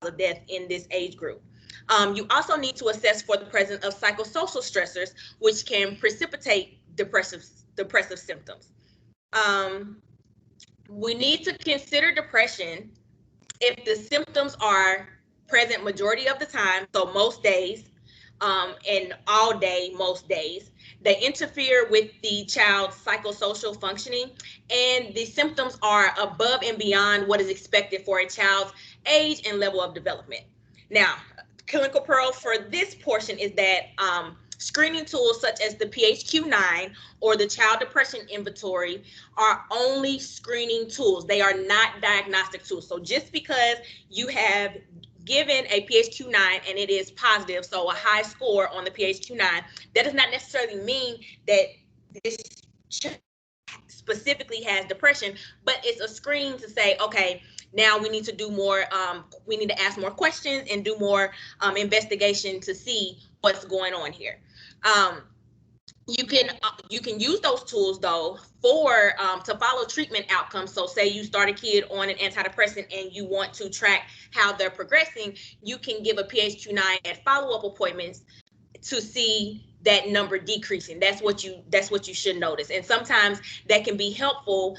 of death in this age group. You also need to assess for the presence of psychosocial stressors, which can precipitate depressive symptoms. We need to consider depression if the symptoms are present majority of the time, so most days, and all day, most days. They interfere with the child's psychosocial functioning, and the symptoms are above and beyond what is expected for a child's age and level of development. Now, clinical pearl for this portion is that screening tools such as the PHQ-9 or the Child Depression Inventory are only screening tools. They are not diagnostic tools. So just because you have given a PHQ-9 and it is positive, so a high score on the PHQ-9, that does not necessarily mean that this specifically has depression, but it's a screen to say, okay, now we need to do more, we need to ask more questions and do more investigation to see what's going on here. You can use those tools though for to follow treatment outcomes. So say you start a kid on an antidepressant and you want to track how they're progressing, you can give a PHQ-9 at follow-up appointments to see that number decreasing. That's what you should notice. And sometimes that can be helpful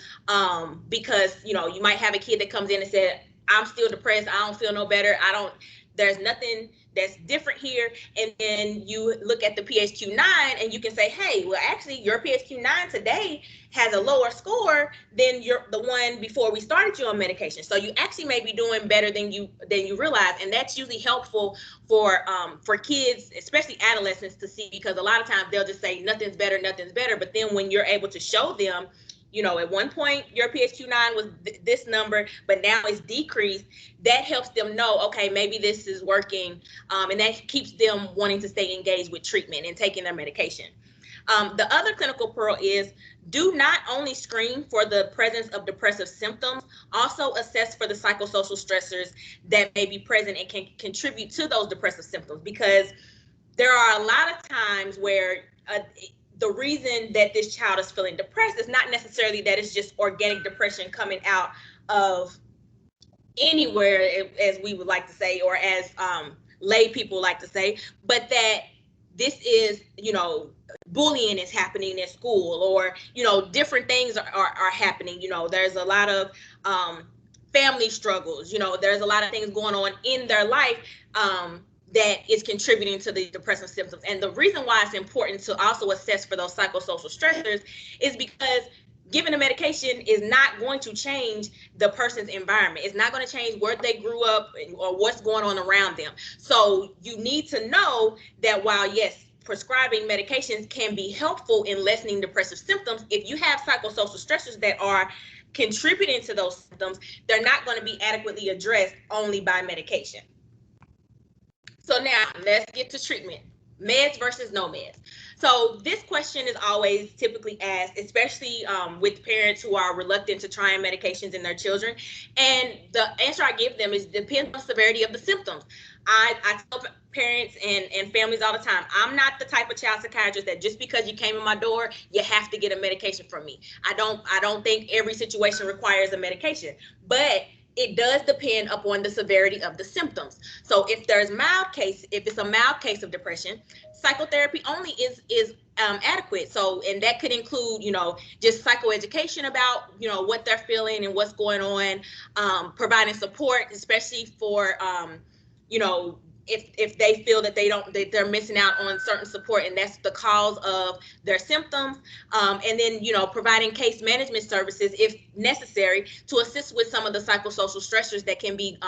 because you might have a kid that comes in and said, I'm still depressed, I don't feel no better, there's nothing that's different here. And then you look at the PHQ-9 and you can say, hey, well, actually your PHQ-9 today has a lower score than the one before we started you on medication. So you actually may be doing better than you realize. And that's usually helpful for kids, especially adolescents, to see, because a lot of times they'll just say nothing's better. But then when you're able to show them, at one point your PHQ-9 was this number, but now it's decreased, that helps them know, okay, maybe this is working, and that keeps them wanting to stay engaged with treatment and taking their medication. The other clinical pearl is, do not only screen for the presence of depressive symptoms, also assess for the psychosocial stressors that may be present and can contribute to those depressive symptoms, because there are a lot of times where the reason that this child is feeling depressed is not necessarily that it's just organic depression coming out of anywhere, as we would like to say, or as lay people like to say, but that this is, bullying is happening at school, or, different things are happening. There's a lot of family struggles, there's a lot of things going on in their life that is contributing to the depressive symptoms. And the reason why it's important to also assess for those psychosocial stressors is because giving a medication is not going to change the person's environment. It's not going to change where they grew up or what's going on around them. So you need to know that while, yes, prescribing medications can be helpful in lessening depressive symptoms, if you have psychosocial stressors that are contributing to those symptoms, they're not going to be adequately addressed only by medication. So now let's get to treatment, meds versus no meds. So this question is always typically asked, especially with parents who are reluctant to trying medications in their children. And the answer I give them is depends on the severity of the symptoms. I tell parents and families all the time, I'm not the type of child psychiatrist that just because you came in my door, you have to get a medication from me. I don't think every situation requires a medication, but it does depend upon the severity of the symptoms. So if it's a mild case of depression, psychotherapy only is adequate. So, and that could include, just psychoeducation about, what they're feeling and what's going on, providing support, especially for, if they feel that they're missing out on certain support and that's the cause of their symptoms, and then providing case management services if necessary to assist with some of the psychosocial stressors that can be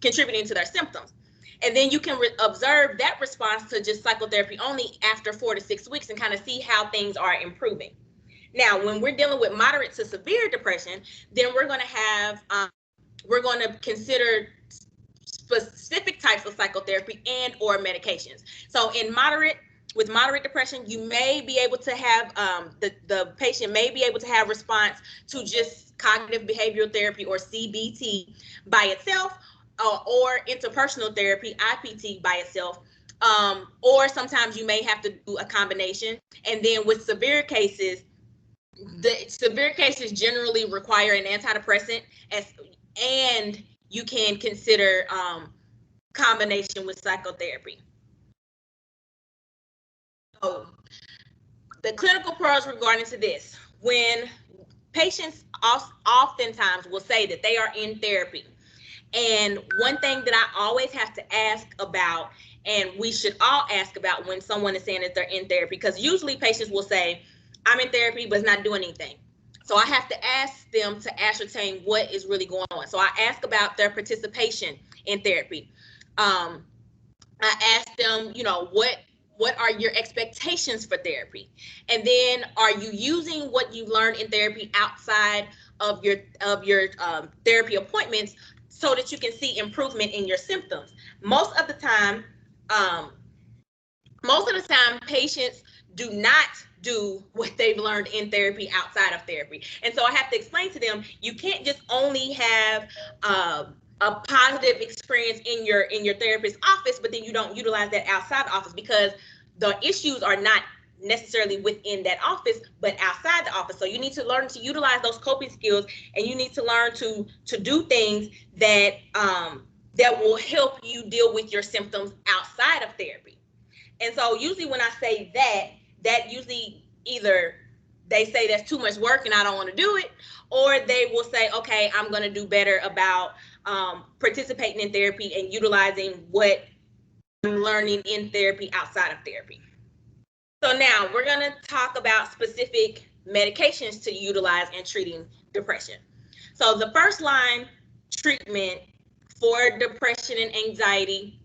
contributing to their symptoms. And then you can observe that response to just psychotherapy only after 4 to 6 weeks and kind of see how things are improving. Now, when we're dealing with moderate to severe depression, then we're going to consider specific types of psychotherapy and or medications. So with moderate depression, you may be able to have, the patient may be able to have response to just cognitive behavioral therapy or CBT by itself, or interpersonal therapy, IPT by itself, or sometimes you may have to do a combination. And then with severe cases, the severe cases generally require an antidepressant, and you can consider combination with psychotherapy. So the clinical pros regarding to this, when patients oftentimes will say that they are in therapy, and one thing that I always have to ask about, and we should all ask about when someone is saying that they're in therapy, because usually patients will say, I'm in therapy, but it's not doing anything. So I have to ask them to ascertain what is really going on. So I ask about their participation in therapy. I ask them, what are your expectations for therapy? And then, are you using what you learned in therapy outside of your therapy appointments so that you can see improvement in your symptoms? Most of the time, patients do not do what they've learned in therapy outside of therapy. And so I have to explain to them, you can't just only have a positive experience in your therapist's office, but then you don't utilize that outside the office, because the issues are not necessarily within that office, but outside the office. So you need to learn to utilize those coping skills, and you need to learn to do things that that will help you deal with your symptoms outside of therapy. And so usually when I say that usually either they say that's too much work and I don't want to do it, or they will say, okay, I'm going to do better about participating in therapy and utilizing what I'm learning in therapy outside of therapy. So now we're going to talk about specific medications to utilize in treating depression. So the first line treatment for depression and anxiety,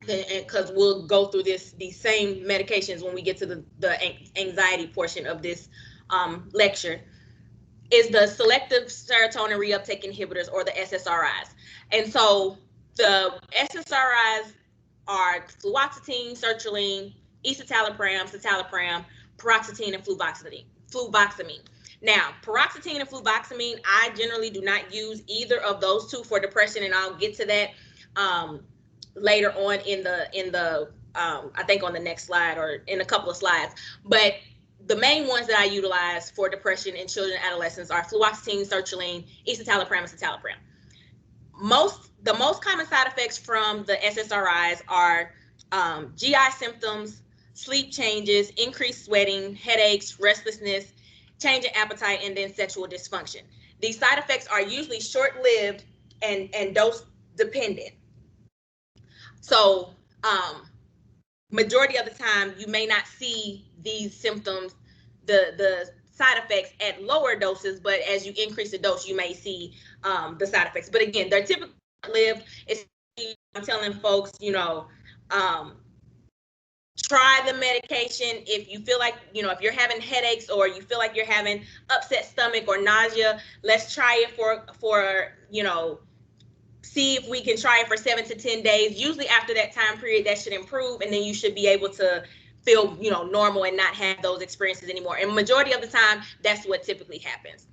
because we'll go through these same medications when we get to the anxiety portion of this lecture, is the selective serotonin reuptake inhibitors, or the SSRIs. And so the SSRIs are fluoxetine, sertraline, escitalopram, citalopram, paroxetine, and fluvoxamine. Now, paroxetine and fluvoxamine, I generally do not use either of those two for depression, and I'll get to that later on in the I think on the next slide or in a couple of slides. But the main ones that I utilize for depression in children and adolescents are fluoxetine, sertraline, escitalopram, and citalopram. The most common side effects from the SSRIs are GI symptoms, sleep changes, increased sweating, headaches, restlessness, change in appetite, and then sexual dysfunction. These side effects are usually short-lived and dose dependent. So majority of the time, you may not see these symptoms, the side effects at lower doses, but as you increase the dose, you may see the side effects. But again, they're typically short-lived. I'm telling folks, try the medication. If you feel like, if you're having headaches or you feel like you're having upset stomach or nausea, let's try it for see if we can try it for 7 to 10 days. Usually after that time period, that should improve, and then you should be able to feel, normal and not have those experiences anymore. And majority of the time, that's what typically happens.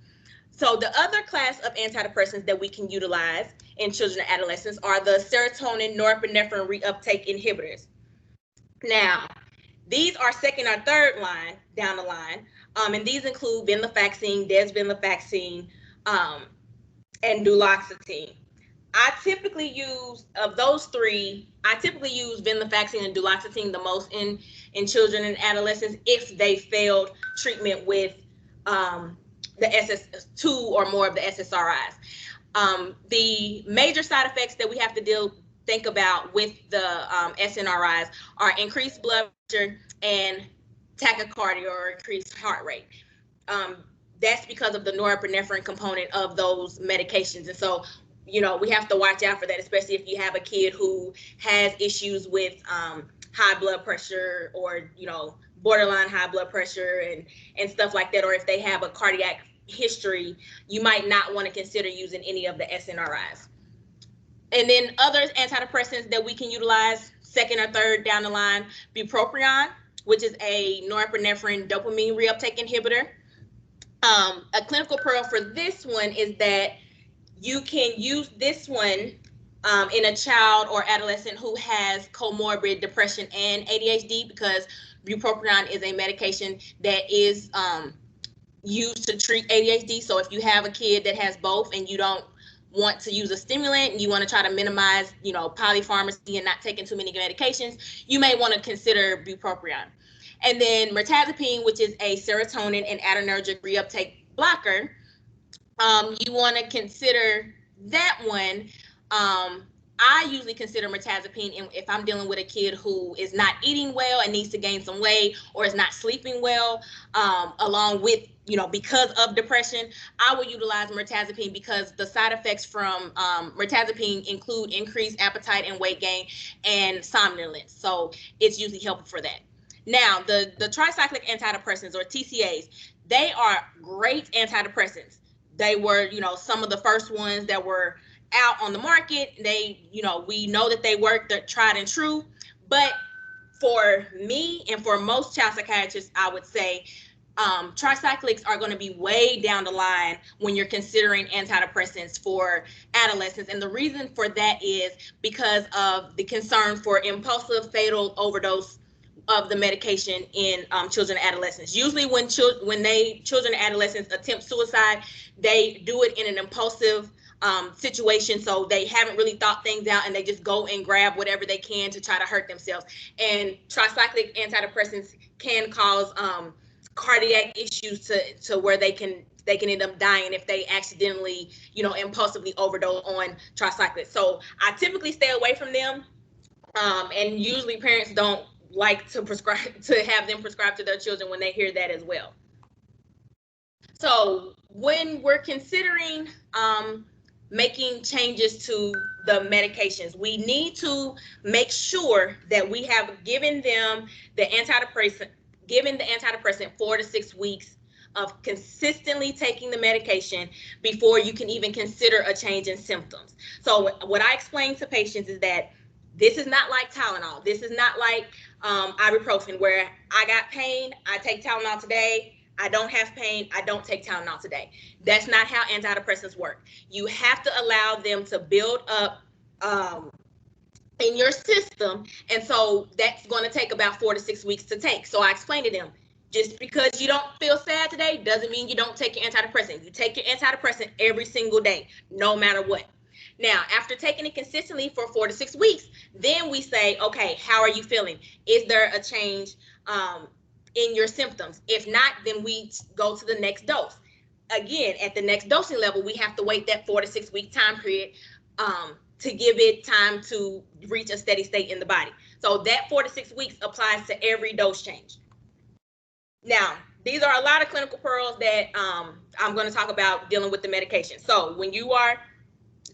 So the other class of antidepressants that we can utilize in children and adolescents are the serotonin norepinephrine reuptake inhibitors. Now, these are second or third line down the line, and these include venlafaxine, desvenlafaxine, and duloxetine. I typically use, of those three, venlafaxine and duloxetine the most in children and adolescents if they failed treatment with the two or more of the SSRIs. The major side effects that we have to think about with the SNRIs are increased blood pressure and tachycardia, or increased heart rate. That's because of the norepinephrine component of those medications. And so, we have to watch out for that, especially if you have a kid who has issues with high blood pressure, or, borderline high blood pressure and stuff like that. Or if they have a cardiac history, you might not want to consider using any of the SNRIs. And then other antidepressants that we can utilize, second or third down the line, bupropion, which is a norepinephrine dopamine reuptake inhibitor. A clinical pearl for this one is that you can use this one in a child or adolescent who has comorbid depression and ADHD, because bupropion is a medication that is used to treat ADHD. So if you have a kid that has both and you don't want to use a stimulant and you want to try to minimize, polypharmacy and not taking too many medications, you may want to consider bupropion. And then mirtazapine, which is a serotonin and adrenergic reuptake blocker, you want to consider that one. I usually consider mirtazapine if I'm dealing with a kid who is not eating well and needs to gain some weight, or is not sleeping well, along with, because of depression. I will utilize mirtazapine because the side effects from mirtazapine include increased appetite and weight gain and somnolence. So it's usually helpful for that. Now, the tricyclic antidepressants, or TCAs, they are great antidepressants. They were, some of the first ones that were out on the market. They, we know that they work, they're tried and true. But for me and for most child psychiatrists, I would say tricyclics are going to be way down the line when you're considering antidepressants for adolescents. And the reason for that is because of the concern for impulsive fatal overdose of the medication in children and adolescents. Usually when children and adolescents attempt suicide, they do it in an impulsive situation. So they haven't really thought things out and they just go and grab whatever they can to try to hurt themselves. And tricyclic antidepressants can cause cardiac issues to where they can end up dying if they accidentally, impulsively overdose on tricyclics. So I typically stay away from them. And usually parents don't like to have them prescribed to their children when they hear that as well. So when we're considering making changes to the medications, we need to make sure that we have given the antidepressant 4 to 6 weeks of consistently taking the medication before you can even consider a change in symptoms. So what I explain to patients is that this is not like Tylenol. This is not like ibuprofen, where I got pain, I take Tylenol today. I don't have pain, I don't take Tylenol today. That's not how antidepressants work. You have to allow them to build up in your system. And so that's going to take about 4 to 6 weeks to take. So I explained to them, just because you don't feel sad today doesn't mean you don't take your antidepressant. You take your antidepressant every single day, no matter what. Now, after taking it consistently for 4 to 6 weeks, then we say, okay, how are you feeling? Is there a change in your symptoms? If not, then we go to the next dose. Again, at the next dosing level, we have to wait that 4 to 6 week time period to give it time to reach a steady state in the body. So that 4 to 6 weeks applies to every dose change. Now, these are a lot of clinical pearls that I'm going to talk about dealing with the medication. So when you are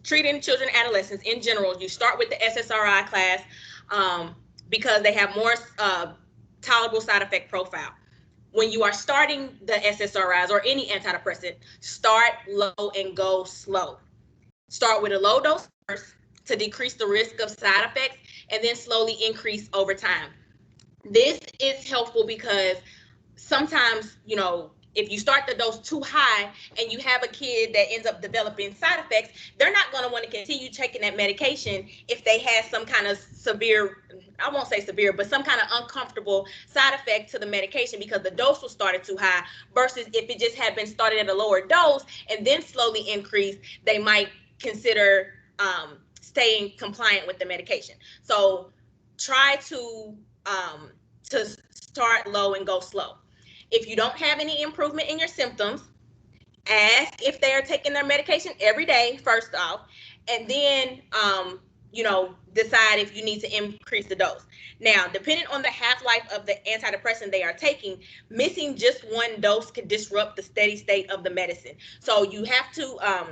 treating children and adolescents in general, you start with the SSRI class because they have more tolerable side effect profile. When you are starting the SSRIs or any antidepressant, start low and go slow. Start with a low dose first to decrease the risk of side effects, and then slowly increase over time. This is helpful because sometimes, if you start the dose too high and you have a kid that ends up developing side effects, they're not going to want to continue taking that medication if they have some kind of severe, I won't say severe, but some kind of uncomfortable side effect to the medication because the dose was started too high, versus if it just had been started at a lower dose and then slowly increased, they might consider staying compliant with the medication. So try to start low and go slow. If you don't have any improvement in your symptoms, ask if they are taking their medication every day, first off, and then, decide if you need to increase the dose. Now, depending on the half-life of the antidepressant they are taking, missing just one dose could disrupt the steady state of the medicine. So you have to,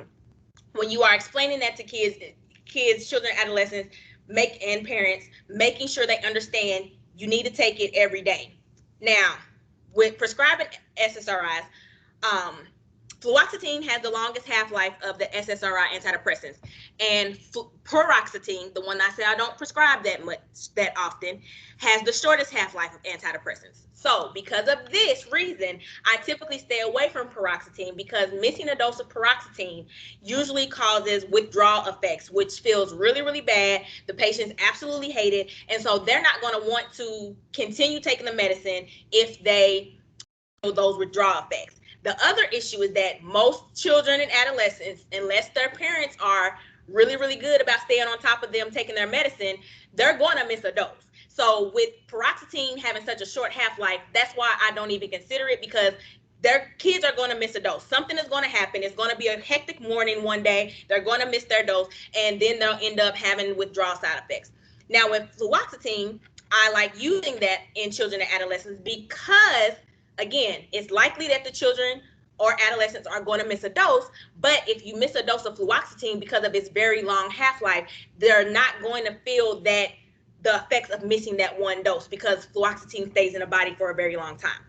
when you are explaining that to kids, children, adolescents, and parents, making sure they understand you need to take it every day. Now, with prescribing SSRIs, fluoxetine has the longest half-life of the SSRI antidepressants, and paroxetine, the one I say I don't prescribe that often, has the shortest half-life of antidepressants. So because of this reason, I typically stay away from paroxetine, because missing a dose of paroxetine usually causes withdrawal effects, which feels really, really bad. The patients absolutely hate it, and so they're not going to want to continue taking the medicine if they feel those withdrawal effects. The other issue is that most children and adolescents, unless their parents are really, really good about staying on top of them taking their medicine, they're going to miss a dose. So with paroxetine having such a short half-life, that's why I don't even consider it, because their kids are going to miss a dose. Something is going to happen. It's going to be a hectic morning one day. They're going to miss their dose, and then they'll end up having withdrawal side effects. Now with fluoxetine, I like using that in children and adolescents because, again, it's likely that the children or adolescents are going to miss a dose, but if you miss a dose of fluoxetine because of its very long half-life, they're not going to feel that the effects of missing that one dose, because fluoxetine stays in the body for a very long time.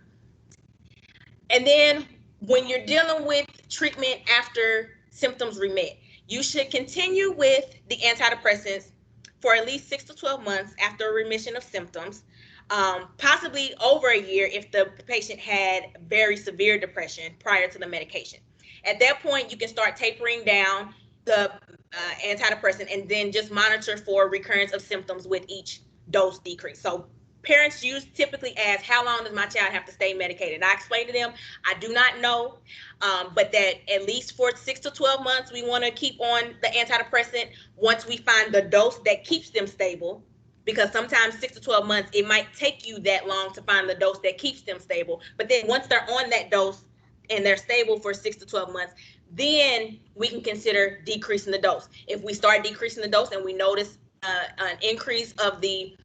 And then when you're dealing with treatment after symptoms remit, you should continue with the antidepressants for at least 6 to 12 months after a remission of symptoms, possibly over a year if the patient had very severe depression prior to the medication. At that point, you can start tapering down the antidepressant and then just monitor for recurrence of symptoms with each dose decrease. So parents typically ask, how long does my child have to stay medicated? And I explain to them, I do not know, but that at least for 6 to 12 months, we want to keep on the antidepressant once we find the dose that keeps them stable, because sometimes 6 to 12 months, it might take you that long to find the dose that keeps them stable. But then once they're on that dose and they're stable for 6 to 12 months, then we can consider decreasing the dose. If we start decreasing the dose and we notice an increase of the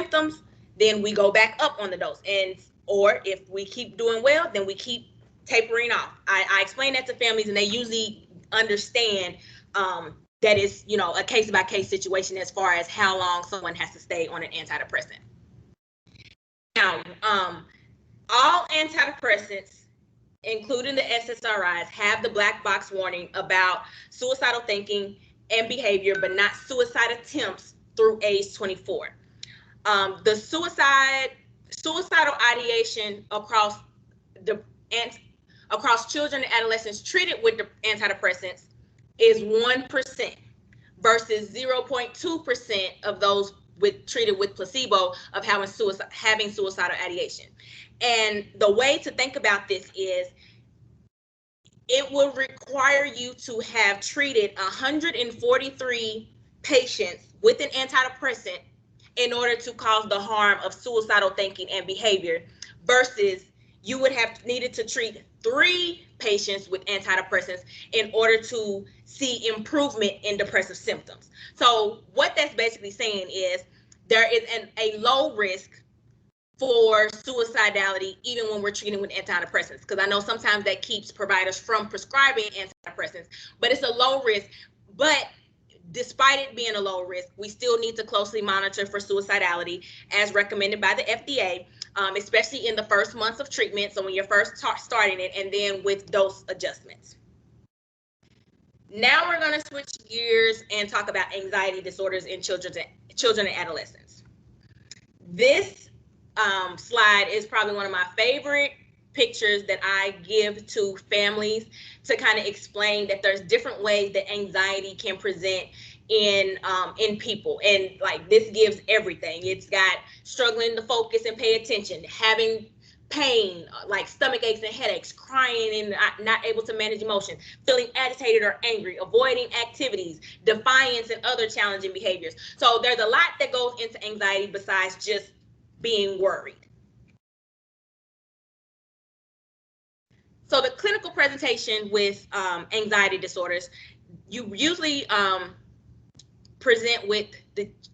symptoms, then we go back up on the dose. Or if we keep doing well, then we keep tapering off. I explain that to families, and they usually understand that it's, a case by case situation as far as how long someone has to stay on an antidepressant. Now, all antidepressants, including the SSRIs, have the black box warning about suicidal thinking and behavior, but not suicide attempts through age 24. The suicidal ideation across children and adolescents treated with the antidepressants is 1% versus 0.2% of those treated with placebo of having suicidal ideation. And the way to think about this is, it will require you to have treated 143 patients with an antidepressant in order to cause the harm of suicidal thinking and behavior, versus you would have needed to treat 3 patients with antidepressants in order to see improvement in depressive symptoms. So what that's basically saying is there is a low risk for suicidality even when we're treating with antidepressants, because I know sometimes that keeps providers from prescribing antidepressants, but it's a low risk. But despite it being a low risk, we still need to closely monitor for suicidality as recommended by the FDA, especially in the first months of treatment, so when you're first starting it, and then with dose adjustments. Now we're going to switch gears and talk about anxiety disorders in children and adolescents. This slide is probably one of my favorite pictures that I give to families to kind of explain that there's different ways that anxiety can present in people, and like this gives everything. It's got struggling to focus and pay attention, having pain like stomach aches and headaches, crying and not able to manage emotion, feeling agitated or angry, avoiding activities, defiance, and other challenging behaviors. So there's a lot that goes into anxiety besides just being worried. So the clinical presentation with anxiety disorders, you usually present with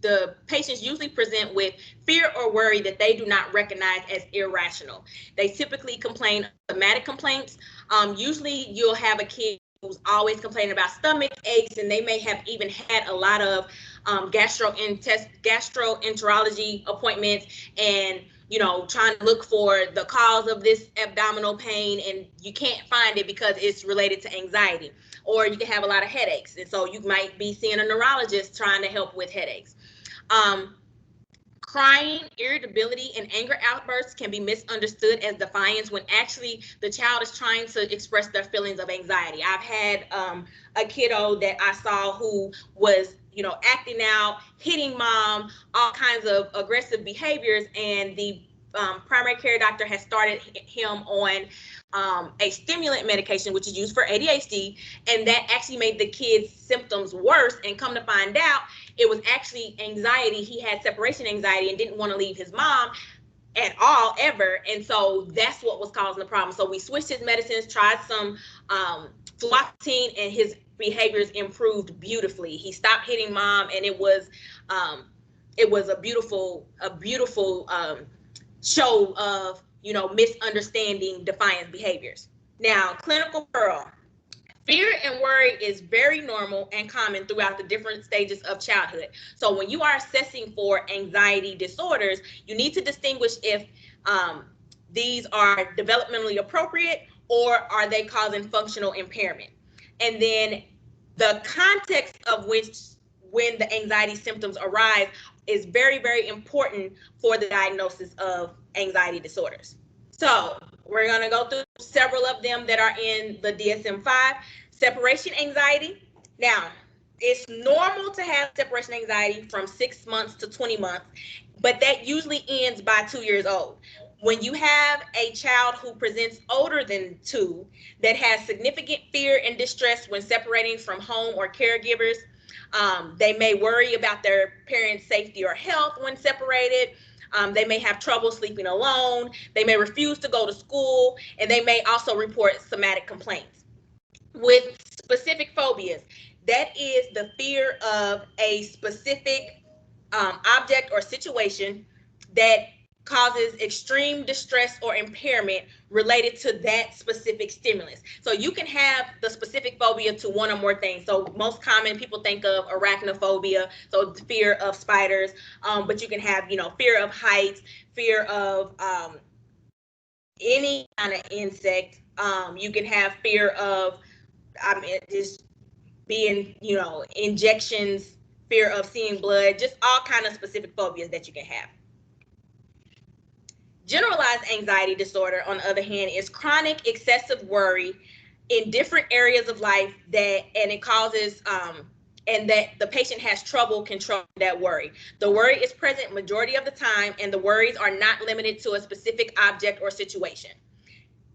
the patients usually present with fear or worry that they do not recognize as irrational. They typically complain of somatic complaints. Usually you'll have a kid who's always complaining about stomach aches, and they may have even had a lot of gastroenterology appointments, and trying to look for the cause of this abdominal pain, and you can't find it because it's related to anxiety. Or you can have a lot of headaches, and so you might be seeing a neurologist trying to help with headaches. Crying, irritability, and anger outbursts can be misunderstood as defiance when actually the child is trying to express their feelings of anxiety. I've had a kiddo that I saw who was acting out, hitting mom, all kinds of aggressive behaviors, and the primary care doctor has started him on a stimulant medication, which is used for ADHD, and that actually made the kid's symptoms worse. And come to find out, it was actually anxiety. He had separation anxiety and didn't want to leave his mom at all, ever. And so that's what was causing the problem. So we switched his medicines, tried some fluoxetine, and his behaviors improved beautifully. He stopped hitting mom, and it was a beautiful show of, you know, misunderstanding defiant behaviors. Now, clinical pearl. Fear and worry is very normal and common throughout the different stages of childhood. So when you are assessing for anxiety disorders, you need to distinguish if these are developmentally appropriate or are they causing functional impairment. And then the context of which when the anxiety symptoms arise is very, very important for the diagnosis of anxiety disorders. So we're going to go through several of them that are in the DSM-5. Separation anxiety. Now, it's normal to have separation anxiety from 6 months to 20 months, but that usually ends by 2 years old. When you have a child who presents older than 2 that has significant fear and distress when separating from home or caregivers, they may worry about their parents' safety or health when separated. They may have trouble sleeping alone. They may refuse to go to school, and they may also report somatic complaints. With specific phobias, that is the fear of a specific object or situation that causes extreme distress or impairment related to that specific stimulus. So you can have the specific phobia to one or more things. So most common, people think of arachnophobia, so the fear of spiders, but you can have, you know, fear of heights, fear of any kind of insect. You can have fear of just being, you know, injections, fear of seeing blood, just all kind of specific phobias that you can have. Generalized anxiety disorder, on the other hand, is chronic excessive worry in different areas of life and it causes and that the patient has trouble controlling that worry. The worry is present majority of the time, and the worries are not limited to a specific object or situation.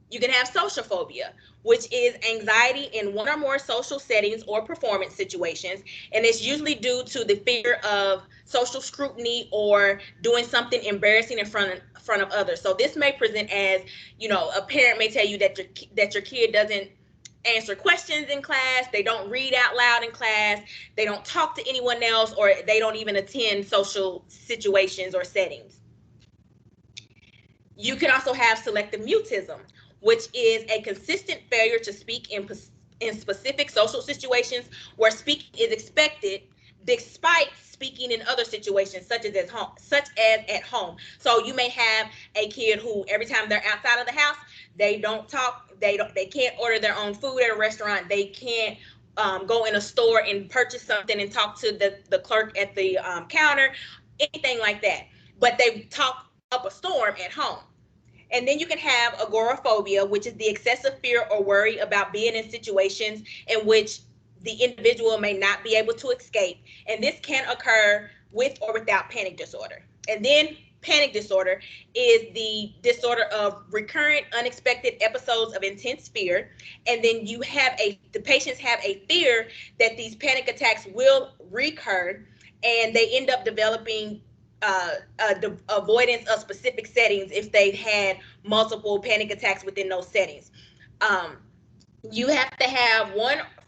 You can have social phobia, which is anxiety in one or more social settings or performance situations, and it's usually due to the fear of social scrutiny or doing something embarrassing in front of others. So this may present as, you know, a parent may tell you that your kid doesn't answer questions in class, they don't read out loud in class, they don't talk to anyone else, or they don't even attend social situations or settings. You can also have selective mutism, which is a consistent failure to speak in specific social situations where speaking is expected despite speaking in other situations such as at home. So you may have a kid who every time they're outside of the house, they don't talk, they can't order their own food at a restaurant, they can't go in a store and purchase something and talk to the clerk at the counter, anything like that. But they talk up a storm at home. And then you can have agoraphobia, which is the excessive fear or worry about being in situations in which the individual may not be able to escape. And this can occur with or without panic disorder. And then panic disorder is the disorder of recurrent unexpected episodes of intense fear. And then the patients have a fear that these panic attacks will recur, and they end up developing avoidance of specific settings if they've had multiple panic attacks within those settings. You have to have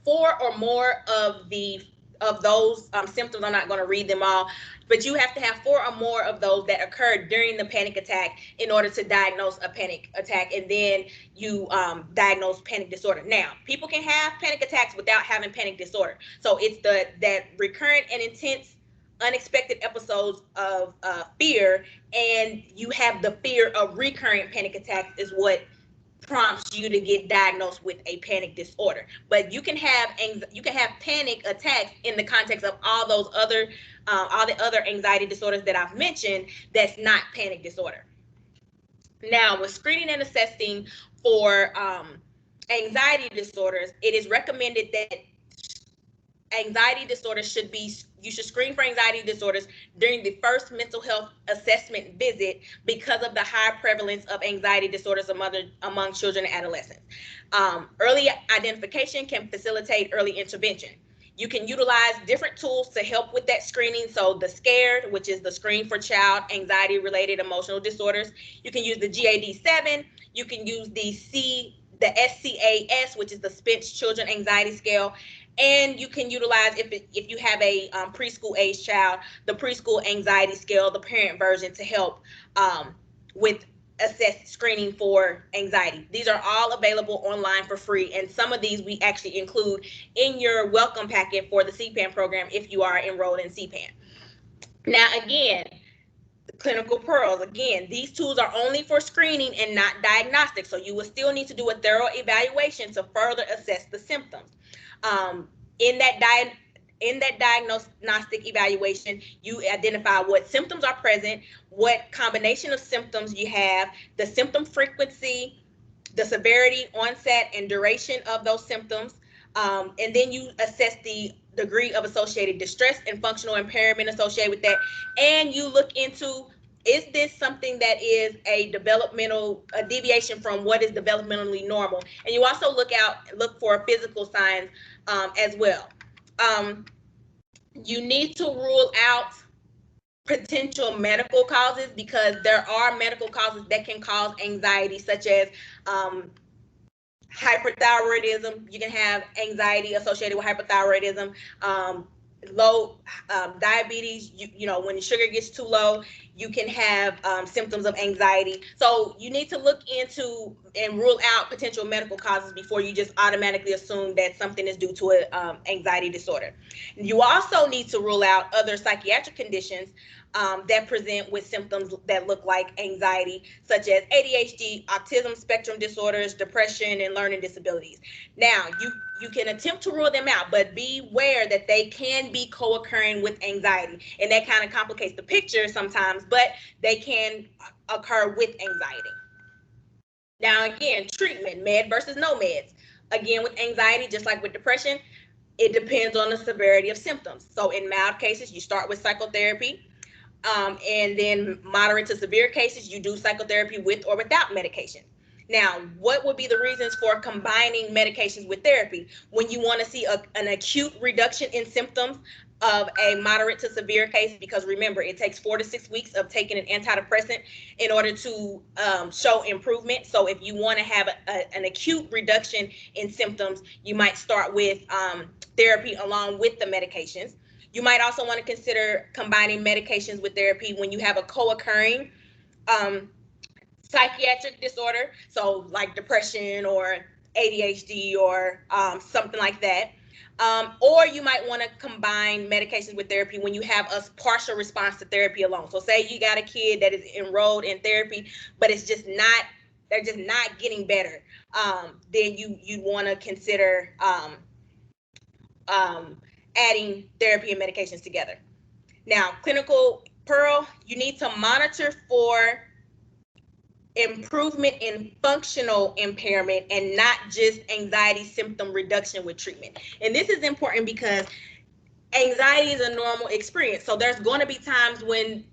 4 or more of those symptoms. I'm not going to read them all, but you have to have 4 or more of those that occurred during the panic attack in order to diagnose a panic attack, and then you diagnose panic disorder. Now, people can have panic attacks without having panic disorder. So it's that recurrent and intense unexpected episodes of fear, and you have the fear of recurrent panic attacks is what prompts you to get diagnosed with a panic disorder. But you can have panic attacks in the context of all the other anxiety disorders that I've mentioned. That's not panic disorder. Now, with screening and assessing for anxiety disorders, it is recommended that anxiety disorders you should screen for anxiety disorders during the first mental health assessment visit because of the high prevalence of anxiety disorders among children and adolescents. Early identification can facilitate early intervention. You can utilize different tools to help with that screening. So the SCARED, which is the Screen for Child Anxiety Related Emotional Disorders. You can use the GAD-7. You can use the SCAS, which is the Spence Children Anxiety Scale. And you can utilize, if you have a preschool age child, the preschool anxiety scale, the parent version, to help with assess screening for anxiety. These are all available online for free, and some of these we actually include in your welcome packet for the CPAN program if you are enrolled in CPAN. Now, again, the clinical pearls, again, these tools are only for screening and not diagnostic, so you will still need to do a thorough evaluation to further assess the symptoms. In that diagnostic evaluation, you identify what symptoms are present, what combination of symptoms you have, the symptom frequency, the severity, onset, and duration of those symptoms, and then you assess the degree of associated distress and functional impairment associated with that, and you look into, is this something that is a deviation from what is developmentally normal? And you also look for physical signs as well. You need to rule out potential medical causes, because there are medical causes that can cause anxiety, such as hyperthyroidism. You can have anxiety associated with hyperthyroidism. Low diabetes, you know, when the sugar gets too low, you can have symptoms of anxiety. So you need to look into and rule out potential medical causes before you just automatically assume that something is due to an anxiety disorder. You also need to rule out other psychiatric conditions that present with symptoms that look like anxiety, such as ADHD, autism spectrum disorders, depression, and learning disabilities. Now, you can attempt to rule them out, but beware that they can be co-occurring with anxiety, and that kind of complicates the picture sometimes, but they can occur with anxiety. Now, again, treatment, med versus no meds. Again, with anxiety, just like with depression, it depends on the severity of symptoms. So in mild cases, you start with psychotherapy. And then moderate to severe cases, you do psychotherapy with or without medication. Now, what would be the reasons for combining medications with therapy? When you want to see an acute reduction in symptoms of a moderate to severe case, because remember, it takes 4 to 6 weeks of taking an antidepressant in order to show improvement. So if you want to have an acute reduction in symptoms, you might start with therapy along with the medications. You might also want to consider combining medications with therapy when you have a co-occurring psychiatric disorder, so like depression or ADHD or something like that. Or you might want to combine medications with therapy when you have a partial response to therapy alone. So say you got a kid that is enrolled in therapy, but they're just not getting better. Then you'd want to consider adding therapy and medications together. Now, clinical pearl, you need to monitor for improvement in functional impairment and not just anxiety symptom reduction with treatment. And this is important because anxiety is a normal experience. So there's going to be times when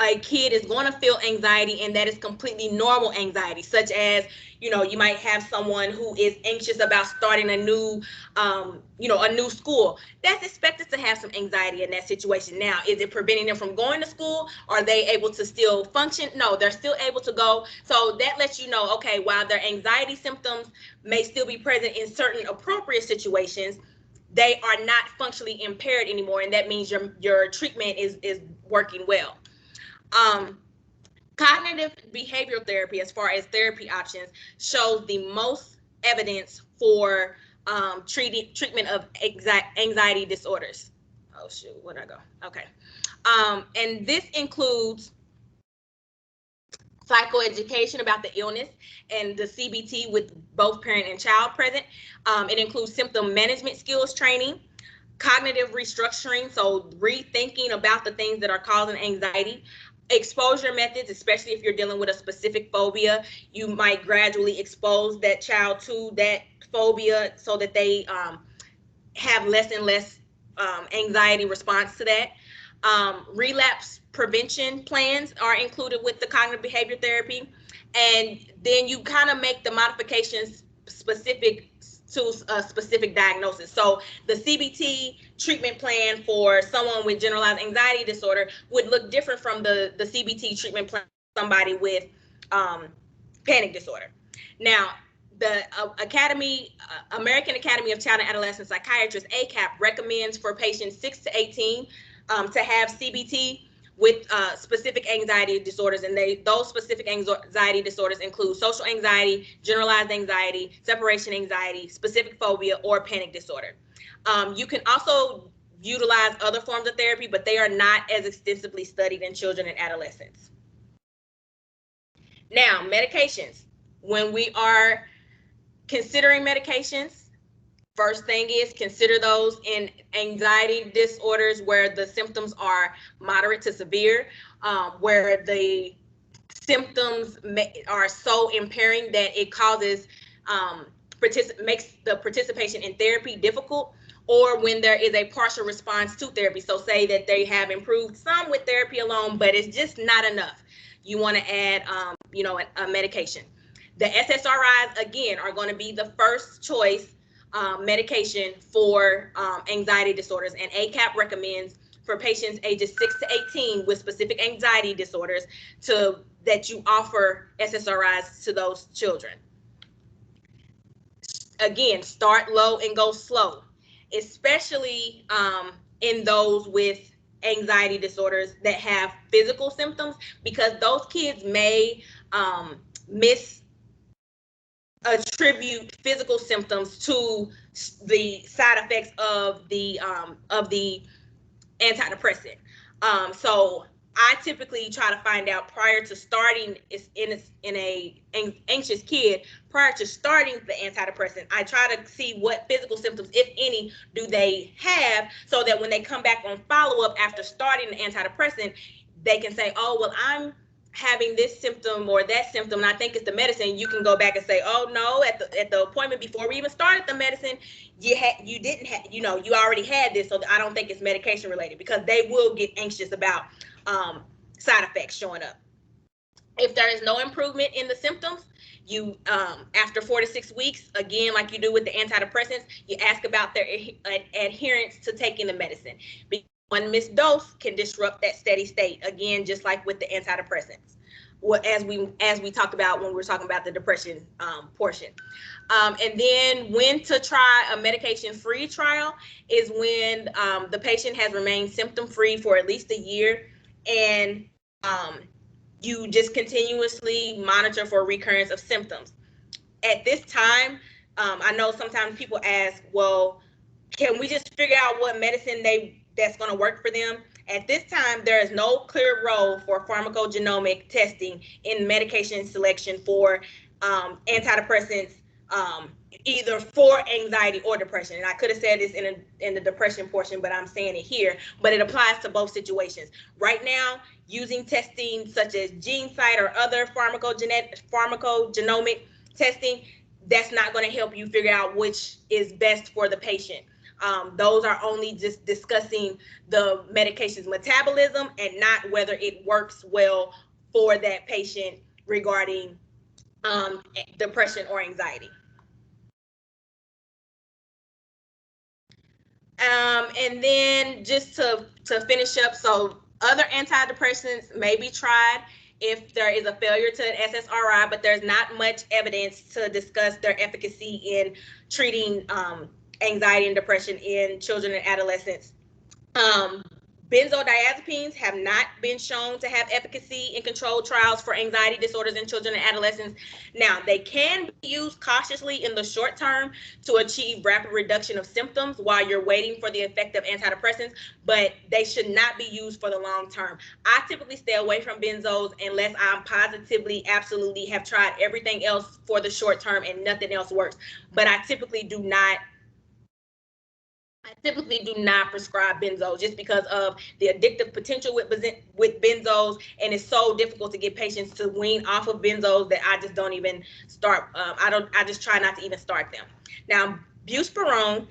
a kid is going to feel anxiety, and that is completely normal anxiety, such as, you know, you might have someone who is anxious about starting a new school. That's expected to have some anxiety in that situation. Now, is it preventing them from going to school? Are they able to still function? No, they're still able to go. So that lets you know, okay, while their anxiety symptoms may still be present in certain appropriate situations, they are not functionally impaired anymore, and that means your treatment is working well. Cognitive behavioral therapy, as far as therapy options, shows the most evidence for treatment of anxiety disorders. Oh shoot, where'd I go? Okay. And this includes psychoeducation about the illness and the CBT with both parent and child present. It includes symptom management skills training, cognitive restructuring, so rethinking about the things that are causing anxiety. Exposure methods, especially if you're dealing with a specific phobia, you might gradually expose that child to that phobia so that they have less and less anxiety response to that. Relapse prevention plans are included with the cognitive behavior therapy. And then you kind of make the modifications specific to a specific diagnosis. So the CBT treatment plan for someone with generalized anxiety disorder would look different from the CBT treatment plan for somebody with panic disorder. Now, the American Academy of Child and Adolescent Psychiatrists, ACAP, recommends for patients 6 to 18 to have CBT with specific anxiety disorders, and those specific anxiety disorders include social anxiety, generalized anxiety, separation anxiety, specific phobia, or panic disorder. You can also utilize other forms of therapy, but they are not as extensively studied in children and adolescents. Now, medications. When we are considering medications, first thing is consider those in anxiety disorders where the symptoms are moderate to severe, where the symptoms are so impairing that it causes makes the participation in therapy difficult, or when there is a partial response to therapy. So say that they have improved some with therapy alone, but it's just not enough. You want to add, a medication. The SSRIs, again, are going to be the first choice medication for anxiety disorders, and ACAP recommends for patients ages 6 to 18 with specific anxiety disorders that you offer SSRIs to those children. Again, start low and go slow, especially in those with anxiety disorders that have physical symptoms, because those kids may attribute physical symptoms to the side effects of the antidepressant. So I typically try to find out prior to starting in a anxious kid, prior to starting the antidepressant, I try to see what physical symptoms, if any, do they have, so that when they come back on follow-up after starting the antidepressant, they can say, oh, well, I'm having this symptom or that symptom, and I think it's the medicine. You can go back and say, oh no, at the appointment before we even started the medicine, you already had this, so I don't think it's medication related, because they will get anxious about side effects showing up. If there is no improvement in the symptoms, you after 4 to 6 weeks, again, like you do with the antidepressants, you ask about their adherence to taking the medicine. One missed dose can disrupt that steady state, again, just like with the antidepressants, as we talked about when we were talking about the depression portion. And then when to try a medication-free trial is when the patient has remained symptom-free for at least a year, and you just continuously monitor for recurrence of symptoms. At this time, I know sometimes people ask, well, can we just figure out what medicine that's going to work for them? At this time, there is no clear role for pharmacogenomic testing in medication selection for antidepressants, either for anxiety or depression. And I could have said this in the depression portion, but I'm saying it here. But it applies to both situations. Right now, using testing such as GeneSight or other pharmacogenomic testing, that's not going to help you figure out which is best for the patient. Those are only just discussing the medication's metabolism and not whether it works well for that patient regarding depression or anxiety. And then just to finish up, so other antidepressants may be tried if there is a failure to an SSRI, but there's not much evidence to discuss their efficacy in treating anxiety and depression in children and adolescents. Benzodiazepines have not been shown to have efficacy in controlled trials for anxiety disorders in children and adolescents. Now, they can be used cautiously in the short term to achieve rapid reduction of symptoms while you're waiting for the effect of antidepressants, but they should not be used for the long term. I typically stay away from benzos unless I'm positively, absolutely have tried everything else for the short term and nothing else works. But I typically do not prescribe benzos just because of the addictive potential with benzos, and it's so difficult to get patients to wean off of benzos that I just don't even start. I just try not to even start them. Now, buspirone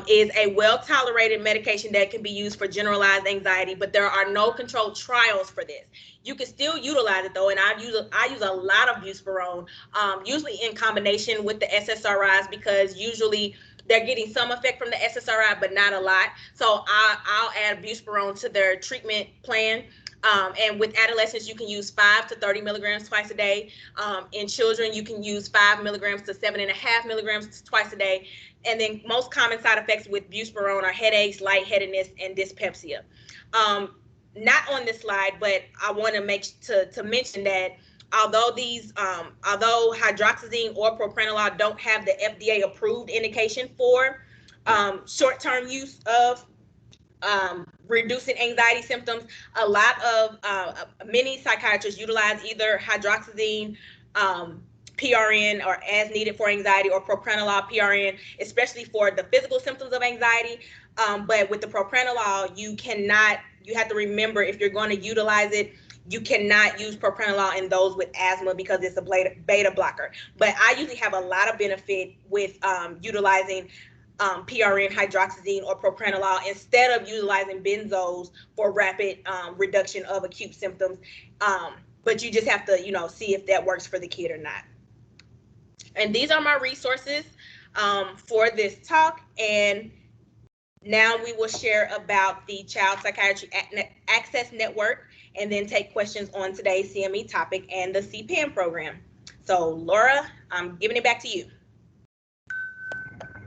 is a well-tolerated medication that can be used for generalized anxiety, but there are no controlled trials for this. You can still utilize it though, and I use a lot of buspirone, usually in combination with the SSRIs, because usually they're getting some effect from the SSRI, but not a lot. So I'll add buspirone to their treatment plan. And with adolescents, you can use 5 to 30 milligrams twice a day. In children, you can use 5 milligrams to 7.5 milligrams twice a day. And then most common side effects with buspirone are headaches, lightheadedness, and dyspepsia. Not on this slide, but I want to mention that although hydroxyzine or propranolol don't have the FDA approved indication for short-term use of reducing anxiety symptoms, a lot of many psychiatrists utilize either hydroxyzine PRN or as needed for anxiety, or propranolol PRN, especially for the physical symptoms of anxiety. But with the propranolol, you have to remember, if you're going to utilize it, you cannot use propranolol in those with asthma because it's a beta blocker. But I usually have a lot of benefit with utilizing PRN, hydroxyzine, or propranolol instead of utilizing benzos for rapid reduction of acute symptoms. But you just have to, see if that works for the kid or not. And these are my resources for this talk. And now we will share about the Child Psychiatry Access Network, and then take questions on today's CME topic and the CPAN program. So Laura, I'm giving it back to you.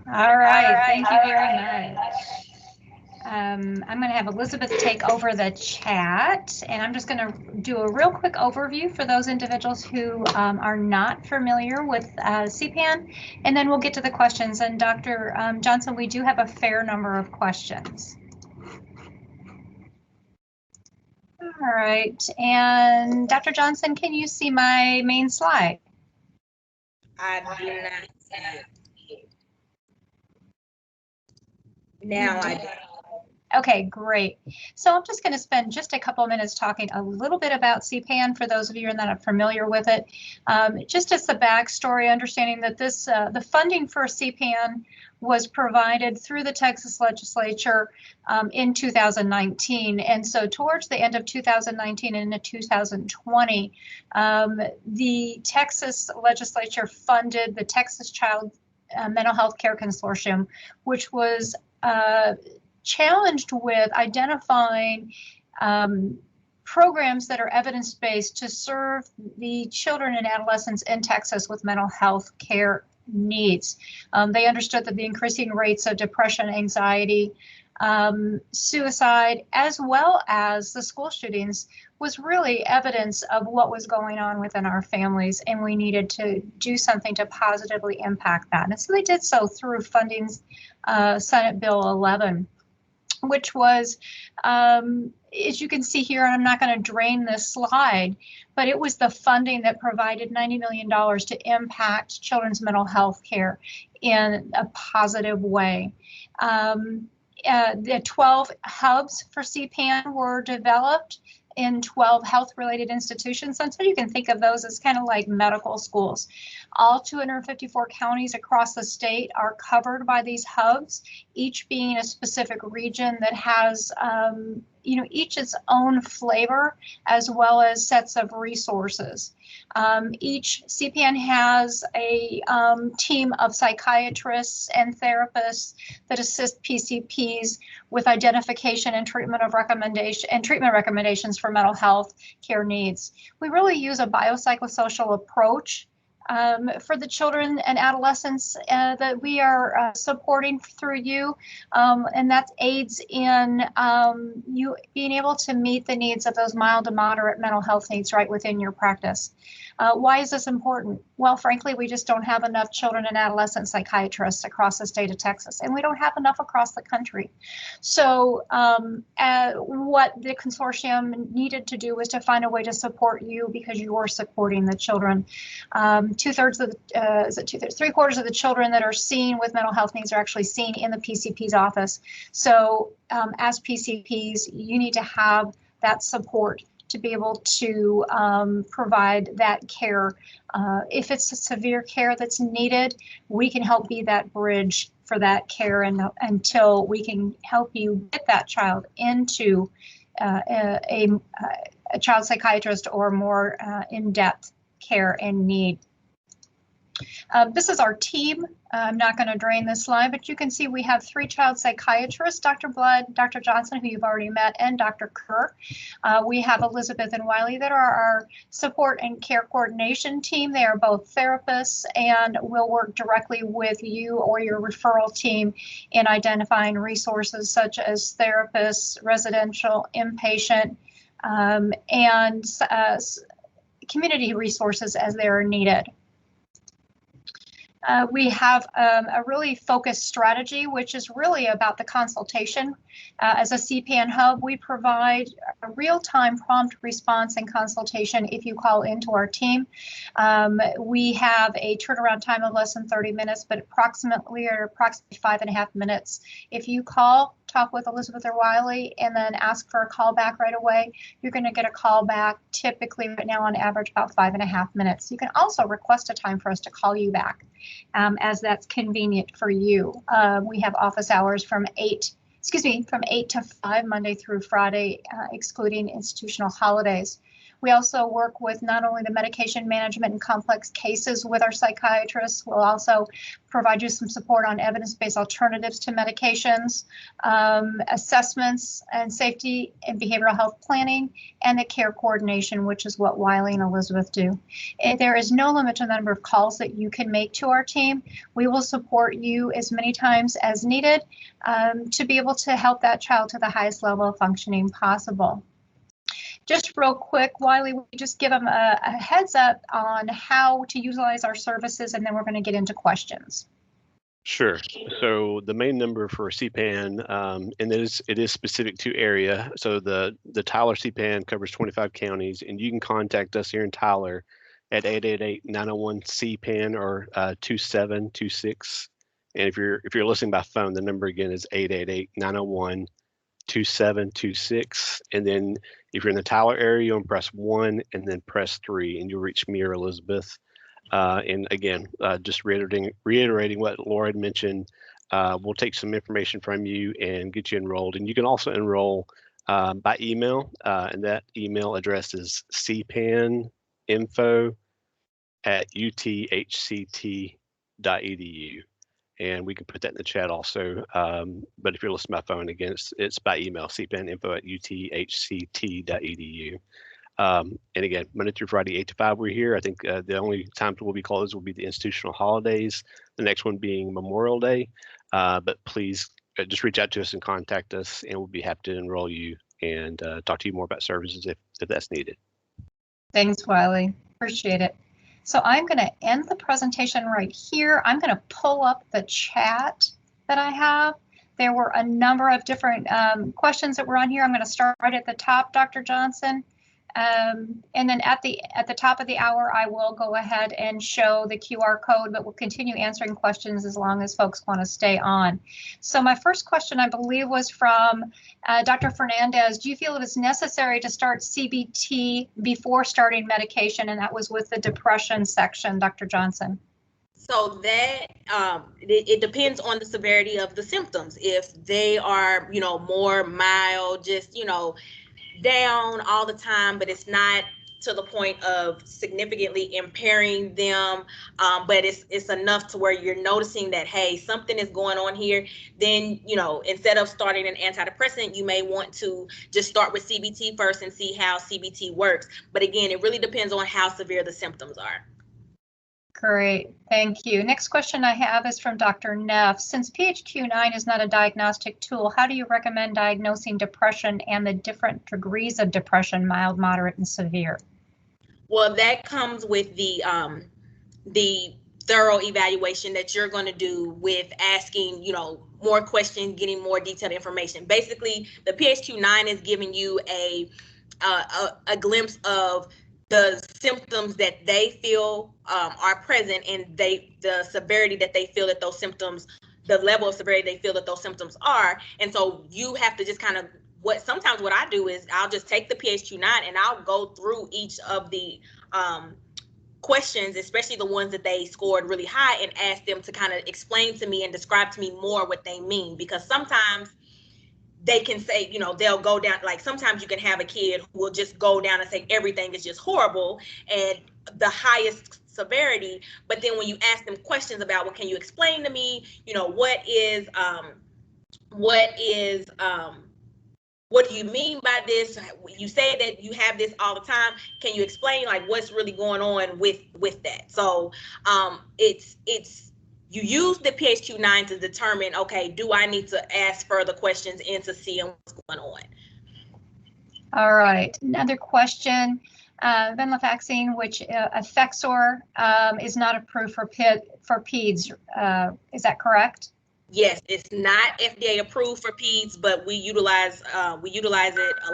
All right, thank you very much. I'm going to have Elizabeth take over the chat, and I'm just going to do a real quick overview for those individuals who are not familiar with CPAN, and then we'll get to the questions. And Dr. Johnson, we do have a fair number of questions. All right, and Dr. Johnson, can you see my main slide? I do not see it. Now I do. Okay, great. So I'm just going to spend just a couple of minutes talking a little bit about CPAN for those of you that are familiar with it. Just as the backstory, understanding that this the funding for CPAN was provided through the Texas legislature in 2019. And so towards the end of 2019 and into 2020, the Texas legislature funded the Texas Child Mental Health Care Consortium, which was challenged with identifying programs that are evidence-based to serve the children and adolescents in Texas with mental health care needs. They understood that the increasing rates of depression, anxiety, suicide, as well as the school shootings was really evidence of what was going on within our families, and we needed to do something to positively impact that. And so they did so through funding Senate Bill 11, which was, as you can see here, and I'm not going to drain this slide, but it was the funding that provided $90 million to impact children's mental health care in a positive way. The 12 hubs for CPAN were developed in 12 health-related institutions. And so you can think of those as kind of like medical schools. All 254 counties across the state are covered by these hubs, each being a specific region that has each its own flavor, as well as sets of resources. Each CPAN has a team of psychiatrists and therapists that assist PCPs with identification and treatment recommendations for mental health care needs. We really use a biopsychosocial approach for the children and adolescents that we are supporting through you, and that aids in you being able to meet the needs of those mild to moderate mental health needs right within your practice. Why is this important? Well, frankly, we just don't have enough children and adolescent psychiatrists across the state of Texas, and we don't have enough across the country. So what the consortium needed to do was to find a way to support you, because you are supporting the children. Three-quarters of the children that are seen with mental health needs are actually seen in the PCP's office. So as PCPs, you need to have that support to be able to provide that care. If it's a severe care that's needed, we can help be that bridge for that care until we can help you get that child into a child psychiatrist or more in-depth care and need. This is our team. I'm not going to drain this slide, but you can see we have 3 child psychiatrists, Dr. Blood, Dr. Johnson, who you've already met, and Dr. Kerr. We have Elizabeth and Wiley that are our support and care coordination team. They are both therapists and will work directly with you or your referral team in identifying resources such as therapists, residential, inpatient, and community resources as they are needed. We have a really focused strategy, which is really about the consultation. As a CPAN hub, we provide a real-time prompt response and consultation if you call into our team. We have a turnaround time of less than 30 minutes, but approximately 5.5 minutes. If you call, talk with Elizabeth or Wiley, and then ask for a call back right away, you're going to get a call back typically right now on average about 5.5 minutes. You can also request a time for us to call you back as that's convenient for you. We have office hours from 8 to 5 Monday through Friday, excluding institutional holidays. We also work with not only the medication management and complex cases with our psychiatrists, we'll also provide you some support on evidence-based alternatives to medications, assessments and safety and behavioral health planning, and the care coordination, which is what Wiley and Elizabeth do. There is no limit to the number of calls that you can make to our team. We will support you as many times as needed to be able to help that child to the highest level of functioning possible. Just real quick, Wiley, we just give them a heads up on how to utilize our services, and then we're going to get into questions. Sure. So the main number for CPAN, and it is specific to area. So the Tyler CPAN covers 25 counties, and you can contact us here in Tyler at 888-901-CPAN or 2726. And if you're listening by phone, the number again is 888-901-2726. And then if you're in the Tyler area, you'll press 1 and then press 3, and you'll reach me or Elizabeth. And again, just reiterating what Laura had mentioned, we'll take some information from you and get you enrolled. And you can also enroll by email, and that email address is cpaninfo@uthct.edu. And we can put that in the chat also. But if you're listening by phone, again, it's by email, cpaninfo@uthct.edu. And again, Monday through Friday, 8 to 5, we're here. I think the only times we'll be closed will be the institutional holidays, the next one being Memorial Day. But please just reach out to us and contact us, and we'll be happy to enroll you and talk to you more about services if that's needed. Thanks, Wiley. Appreciate it. So I'm going to end the presentation right here. I'm going to pull up the chat that I have. There were a number of different questions that were on here. I'm going to start right at the top, Dr. Johnson. And then at the top of the hour, I will go ahead and show the QR code, but we'll continue answering questions as long as folks want to stay on. So my first question, I believe, was from Dr. Fernandez. Do you feel it is necessary to start CBT before starting medication? And that was with the depression section, Dr. Johnson. So that it depends on the severity of the symptoms. If they are, more mild, just, down all the time, but it's not to the point of significantly impairing them, but it's enough to where you're noticing that, hey, something is going on here, then, instead of starting an antidepressant, you may want to just start with CBT first and see how CBT works. But again, it really depends on how severe the symptoms are. Great, thank you. Next question I have is from Dr. Neff. Since PHQ-9 is not a diagnostic tool, how do you recommend diagnosing depression and the different degrees of depression, mild, moderate, and severe? Well, that comes with the thorough evaluation that you're going to do with asking, more questions, getting more detailed information. Basically, the PHQ-9 is giving you a glimpse of the symptoms that they feel are present, and the severity that they feel that those symptoms, the level of severity they feel that those symptoms are. And so you have to just kind of sometimes what I do is I'll just take the PHQ-9 and I'll go through each of the questions, especially the ones that they scored really high, and ask them to kind of explain to me and describe to me more what they mean. Because sometimes they can say, they'll go down, like sometimes you can have a kid who will just go down and say everything is just horrible and the highest severity. But then when you ask them questions about, well, can you explain to me, what do you mean by this? You say that you have this all the time. Can you explain like what's really going on with that? So it's you use the PHQ-9 to determine, okay, do I need to ask further questions and to see what's going on? All right, another question. Venlafaxine, which Effexor, is not approved for peds. Is that correct? Yes, it's not FDA approved for peds, but we utilize it a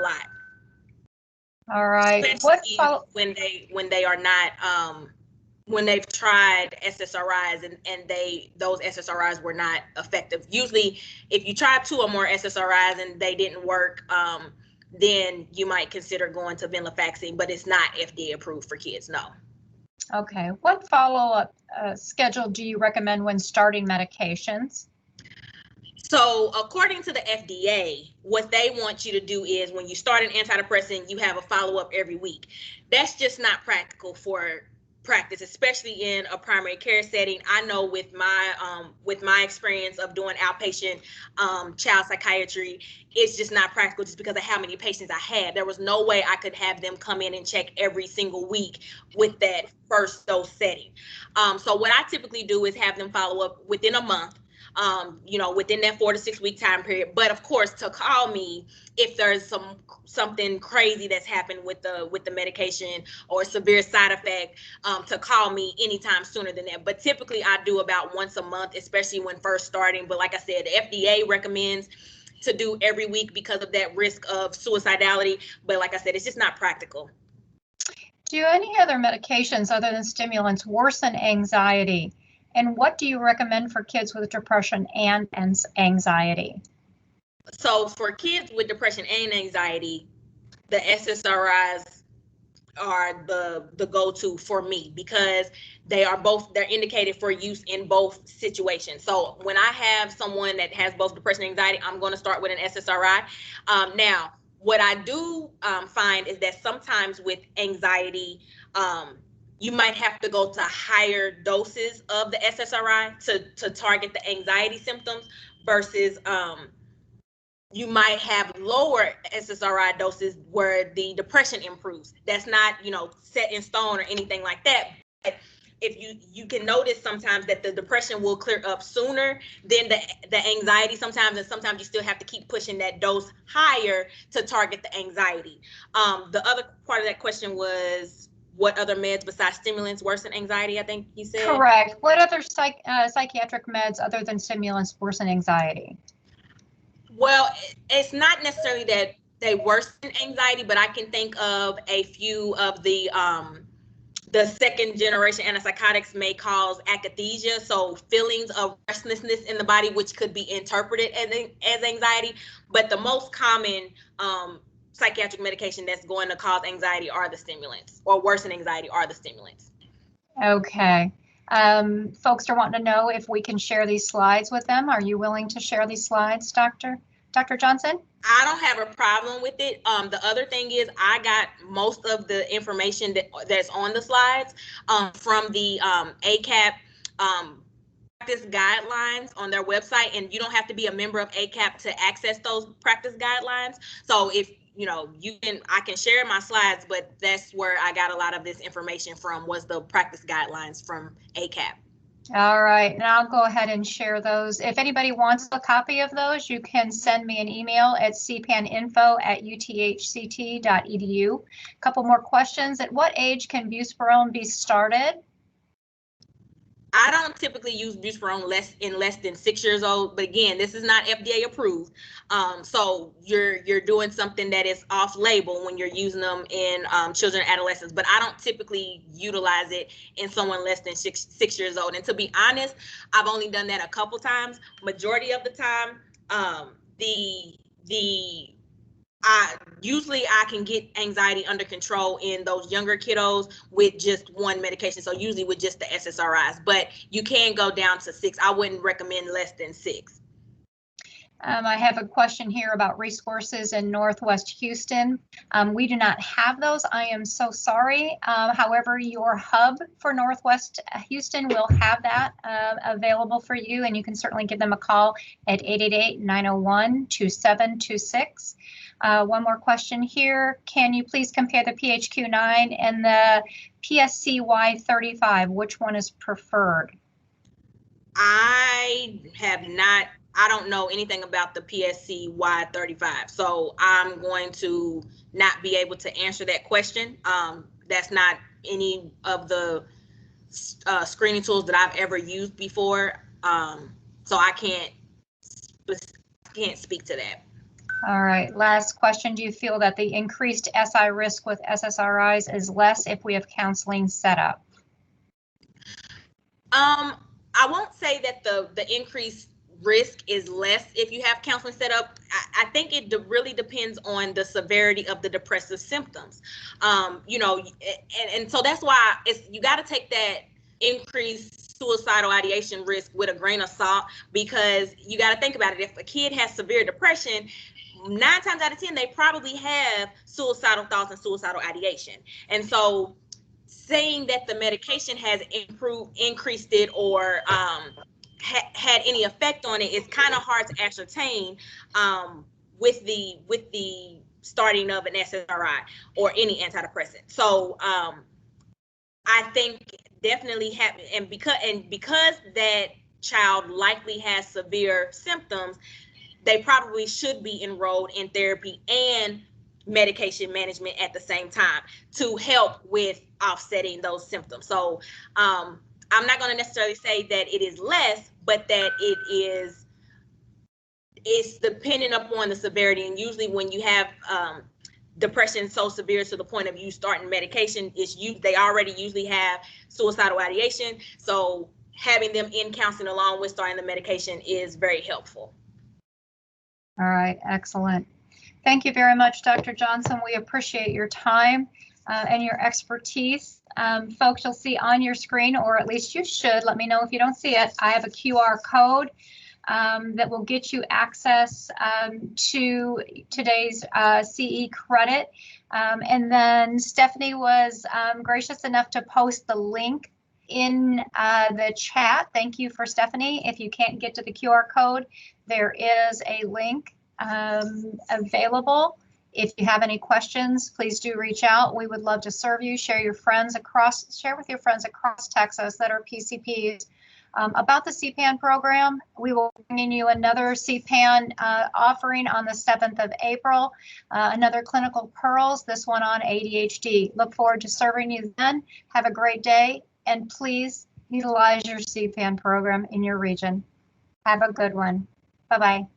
lot. All right. Especially when they are not when they've tried SSRIs and those SSRIs were not effective. Usually, if you try 2 or more SSRIs and they didn't work, then you might consider going to venlafaxine, but it's not FDA approved for kids. No. Okay. What follow-up schedule do you recommend when starting medications? So according to the FDA, what they want you to do is when you start an antidepressant, you have a follow-up every week. That's just not practical for practice, especially in a primary care setting. I know with my experience of doing outpatient child psychiatry, it's just not practical just because of how many patients I had. There was no way I could have them come in and check every single week with that first dose setting. So what I typically do is have them follow up within a month. Within that 4 to 6 week time period. But of course, to call me if there's something crazy that's happened with the medication or a severe side effect, to call me anytime sooner than that. But typically I do about once a month, especially when first starting. But like I said, the FDA recommends to do every week because of that risk of suicidality. But like I said, it's just not practical. Do any other medications other than stimulants worsen anxiety? And what do you recommend for kids with depression and anxiety? So for kids with depression and anxiety, the SSRIs are the go-to for me because they're indicated for use in both situations. So when I have someone that has both depression and anxiety, I'm going to start with an SSRI. Now, what I do find is that sometimes with anxiety, you might have to go to higher doses of the SSRI to target the anxiety symptoms versus you might have lower SSRI doses where the depression improves. That's not, set in stone or anything like that. But if you can notice sometimes that the depression will clear up sooner than the anxiety sometimes, and sometimes you still have to keep pushing that dose higher to target the anxiety. The other part of that question was, what other meds besides stimulants worsen anxiety, I think you said? Correct. What other psychiatric meds other than stimulants worsen anxiety? Well, it's not necessarily that they worsen anxiety, but I can think of a few of the second generation antipsychotics may cause akathisia, so feelings of restlessness in the body, which could be interpreted as anxiety. But the most common psychiatric medication that's going to cause anxiety are the stimulants, or worsen anxiety are the stimulants. Okay. Folks are wanting to know if we can share these slides with them. Are you willing to share these slides, Dr. Johnson? I don't have a problem with it. The other thing is I got most of the information that's on the slides from the ACAP practice guidelines on their website, and you don't have to be a member of ACAP to access those practice guidelines. So if I can share my slides, but that's where I got a lot of this information from, was the practice guidelines from ACAP. All right, now I'll go ahead and share those. If anybody wants a copy of those, you can send me an email at cpaninfo@uthct.edu. A couple more questions. At what age can buspirone be started? I don't typically use buspirone less than 6 years old, but again, this is not FDA approved. So you're doing something that is off label when you're using them in children and adolescents, but I don't typically utilize it in someone less than six years old. And to be honest, I've only done that a couple times. Majority of the time, the Usually I can get anxiety under control in those younger kiddos with just one medication. So usually with just the SSRIs, but you can go down to 6. I wouldn't recommend less than 6. I have a question here about resources in Northwest Houston. We do not have those. I am so sorry. However, your hub for Northwest Houston will have that available for you, and you can certainly give them a call at 888-901-2726. One more question here. Can you please compare the PHQ-9 and the PSC-Y35? Which one is preferred? I don't know anything about the PSC-Y35, so I'm going to not be able to answer that question. That's not any of the screening tools that I've ever used before, so I can't speak to that. All right, last question. Do you feel that the increased SI risk with SSRIs is less if we have counseling set up? I won't say that the increased risk is less if you have counseling set up. I think it really depends on the severity of the depressive symptoms. And so that's why you got to take that increased suicidal ideation risk with a grain of salt, because you got to think about it. If a kid has severe depression, 9 times out of 10, they probably have suicidal thoughts and suicidal ideation. And so saying that the medication has increased it, or had any effect on it is kind of hard to ascertain with the starting of an SSRI or any antidepressant. So I think definitely and because that child likely has severe symptoms, they probably should be enrolled in therapy and medication management at the same time to help with offsetting those symptoms. So I'm not going to necessarily say that it is less, but that it's dependent upon the severity. And usually when you have depression so severe to the point of you starting medication, they already usually have suicidal ideation. So having them in counseling along with starting the medication is very helpful. All right, excellent. Thank you very much, Dr. Johnson. We appreciate your time and your expertise. Folks, you'll see on your screen, or at least you should, let me know if you don't see it, I have a QR code that will get you access to today's CE credit. And then Stephanie was gracious enough to post the link in the chat. Thank you for Stephanie. If you can't get to the QR code, there is a link available. If you have any questions, please do reach out. We would love to serve you. Share with your friends across Texas that are PCPs about the CPAN program. We will be bringing you another CPAN offering on the 7th of April, another Clinical Pearls, this one on ADHD. Look forward to serving you then. Have a great day, and please utilize your CPAN program in your region. Have a good one. Bye-bye.